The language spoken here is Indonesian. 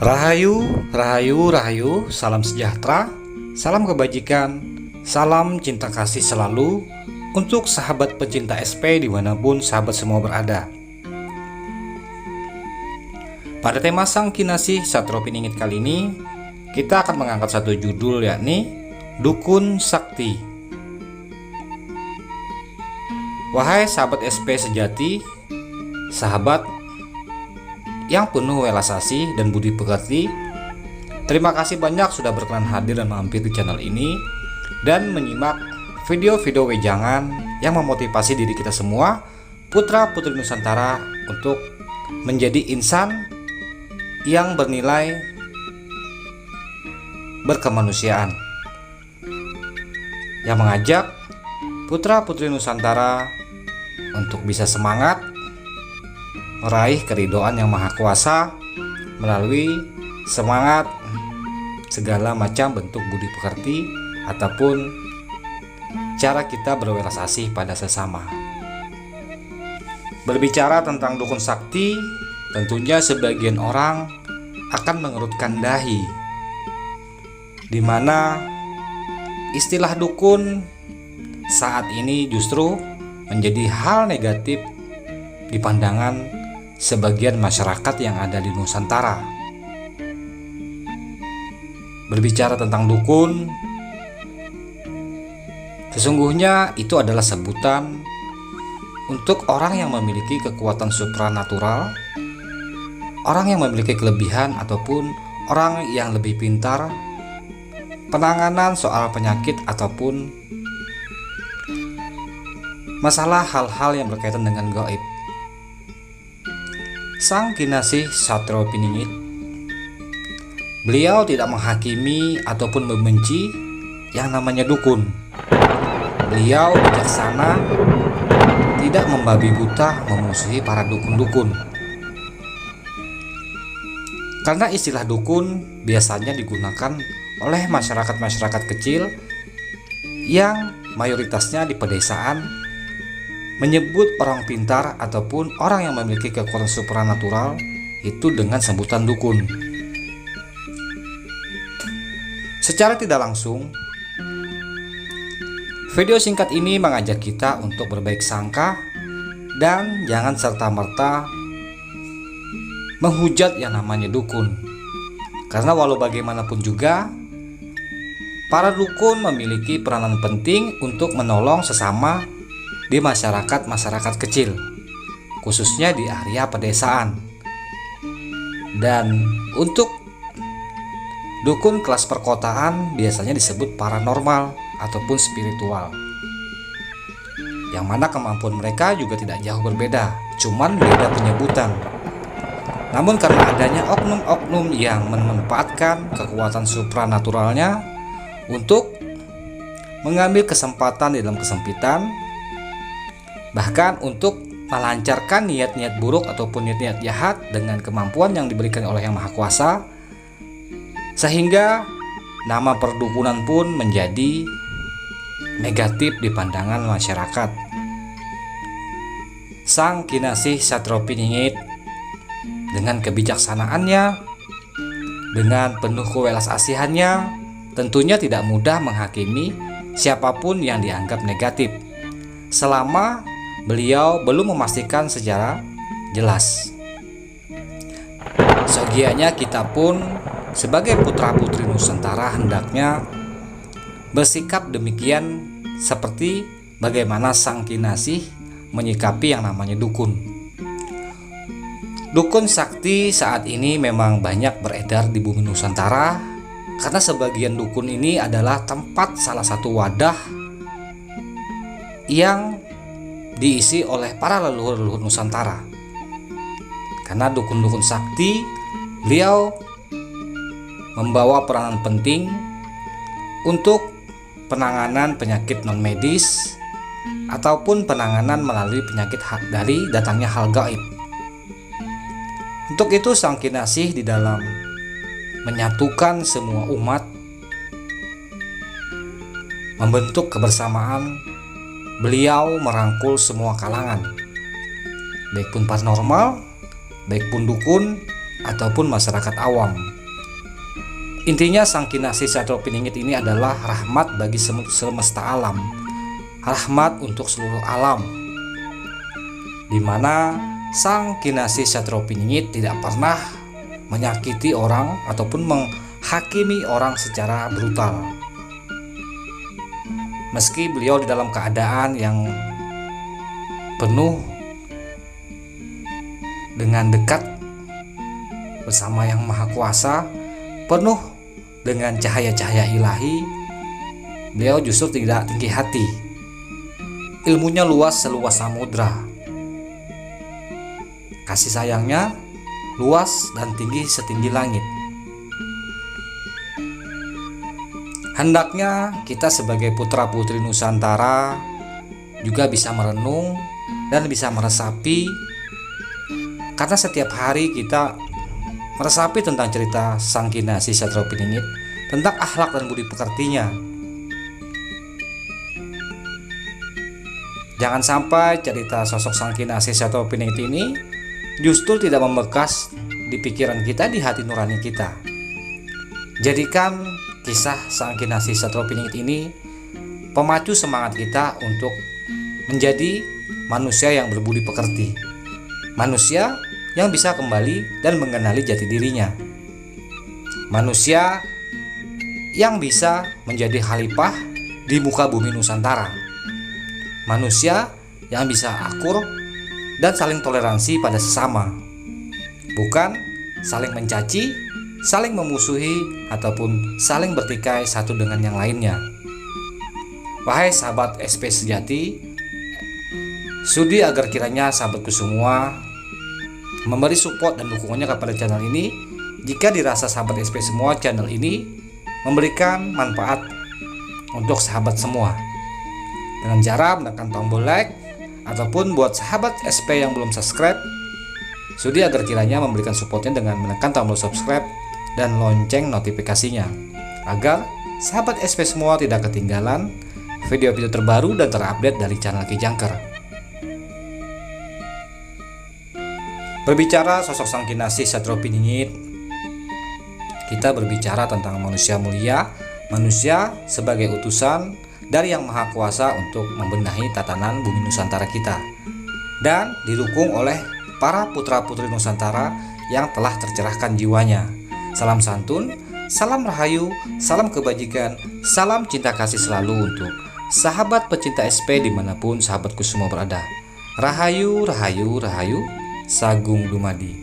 Rahayu, rahayu, rahayu, salam sejahtera, salam kebajikan, salam cinta kasih selalu untuk sahabat pecinta SP dimanapun sahabat semua berada. Pada tema Sang Kinasih Satrio Piningit kali ini, kita akan mengangkat satu judul, yakni Dukun Sakti. Wahai sahabat SP sejati, sahabat yang penuh welas asih dan budi pekerti, terima kasih banyak sudah berkenan hadir dan mampir di channel ini dan menyimak video-video wejangan yang memotivasi diri kita semua, putra-putri Nusantara, untuk menjadi insan yang bernilai berkemanusiaan, yang mengajak putra-putri Nusantara untuk bisa semangat meraih keridhaan yang maha kuasa melalui semangat segala macam bentuk budi pekerti ataupun cara kita berwelas asih pada sesama. Berbicara tentang dukun sakti, tentunya sebagian orang akan mengerutkan dahi, di mana istilah dukun saat ini justru menjadi hal negatif di pandangan sebagian masyarakat yang ada di Nusantara. Berbicara tentang dukun, sesungguhnya itu adalah sebutan untuk orang yang memiliki kekuatan supranatural, orang yang memiliki kelebihan ataupun orang yang lebih pintar penanganan soal penyakit ataupun masalah hal-hal yang berkaitan dengan gaib. Sang Kinasih Satrio Piningit, beliau tidak menghakimi ataupun membenci yang namanya dukun. Beliau bijaksana, tidak membabi buta memusuhi para dukun-dukun. Karena istilah dukun biasanya digunakan oleh masyarakat-masyarakat kecil yang mayoritasnya di pedesaan, menyebut orang pintar ataupun orang yang memiliki kekuatan supranatural itu dengan sebutan dukun. Secara tidak langsung, video singkat ini mengajak kita untuk berbaik sangka dan jangan serta-merta menghujat yang namanya dukun. Karena walau bagaimanapun juga, para dukun memiliki peranan penting untuk menolong sesama di masyarakat kecil, khususnya di area pedesaan. Dan untuk dukun kelas perkotaan biasanya disebut paranormal ataupun spiritual, yang mana kemampuan mereka juga tidak jauh berbeda, cuman beda penyebutan. Namun karena adanya oknum-oknum yang memanfaatkan kekuatan supranaturalnya untuk mengambil kesempatan di dalam kesempitan, bahkan untuk melancarkan niat-niat buruk ataupun niat-niat jahat dengan kemampuan yang diberikan oleh Yang Maha Kuasa, sehingga nama perdukunan pun menjadi negatif di pandangan masyarakat. Sang Kinasih Satrio Piningit dengan kebijaksanaannya, dengan penuh kewelas asihannya, tentunya tidak mudah menghakimi siapapun yang dianggap negatif, selama beliau belum memastikan secara jelas. Seyogianya kita pun sebagai putra-putri Nusantara hendaknya bersikap demikian seperti bagaimana Sang Kinasih menyikapi yang namanya dukun. Dukun sakti saat ini memang banyak beredar di bumi Nusantara, karena sebagian dukun ini adalah tempat salah satu wadah yang diisi oleh para leluhur-leluhur Nusantara. Karena dukun-dukun sakti, beliau membawa peranan penting untuk penanganan penyakit non medis ataupun penanganan melalui penyakit dari datangnya hal gaib. Untuk itu Sang Kinasih di dalam menyatukan semua umat, membentuk kebersamaan, beliau merangkul semua kalangan, baik pun paranormal, baik pun dukun, ataupun masyarakat awam. Intinya Sang Kinasih Satrio Piningit ini adalah rahmat bagi semesta alam, rahmat untuk seluruh alam, di mana Sang Kinasih Satrio Piningit tidak pernah menyakiti orang ataupun menghakimi orang secara brutal. Meski beliau di dalam keadaan yang penuh dengan dekat bersama Yang Maha Kuasa, penuh dengan cahaya-cahaya ilahi, beliau justru tidak tinggi hati. Ilmunya luas seluas samudra, kasih sayangnya luas dan tinggi setinggi langit. Hendaknya kita sebagai putra-putri Nusantara juga bisa merenung dan bisa meresapi, karena setiap hari kita meresapi tentang cerita Sang Kinasih Satrio Piningit, tentang akhlak dan budi pekertinya. Jangan sampai cerita sosok Sang Kinasih Satrio Piningit ini justru tidak membekas di pikiran kita, di hati nurani kita. Jadikan kisah Sang Kinasih Satrio Piningit ini pemacu semangat kita untuk menjadi manusia yang berbudi pekerti, manusia yang bisa kembali dan mengenali jati dirinya, manusia yang bisa menjadi khalifah di muka bumi Nusantara, manusia yang bisa akur dan saling toleransi pada sesama, bukan saling mencaci, saling memusuhi, ataupun saling bertikai satu dengan yang lainnya. Wahai sahabat SP sejati, sudi agar kiranya sahabatku semua memberi support dan dukungannya kepada channel ini. Jika dirasa sahabat SP semua, channel ini memberikan manfaat untuk sahabat semua, dengan cara menekan tombol like, ataupun buat sahabat SP yang belum subscribe, sudi agar kiranya memberikan supportnya dengan menekan tombol subscribe dan lonceng notifikasinya, agar sahabat SP semua tidak ketinggalan video-video terbaru dan terupdate dari channel Ki Jangker. Berbicara sosok Sang Kinasih Satrio Piningit, kita berbicara tentang manusia mulia, manusia sebagai utusan dari Yang Maha Kuasa untuk membenahi tatanan bumi Nusantara kita, dan didukung oleh para putra-putri Nusantara yang telah tercerahkan jiwanya. Salam santun, salam rahayu, salam kebajikan, salam cinta kasih selalu untuk sahabat pecinta SP dimanapun sahabatku semua berada. Rahayu, rahayu, rahayu, Sagung Dumadi.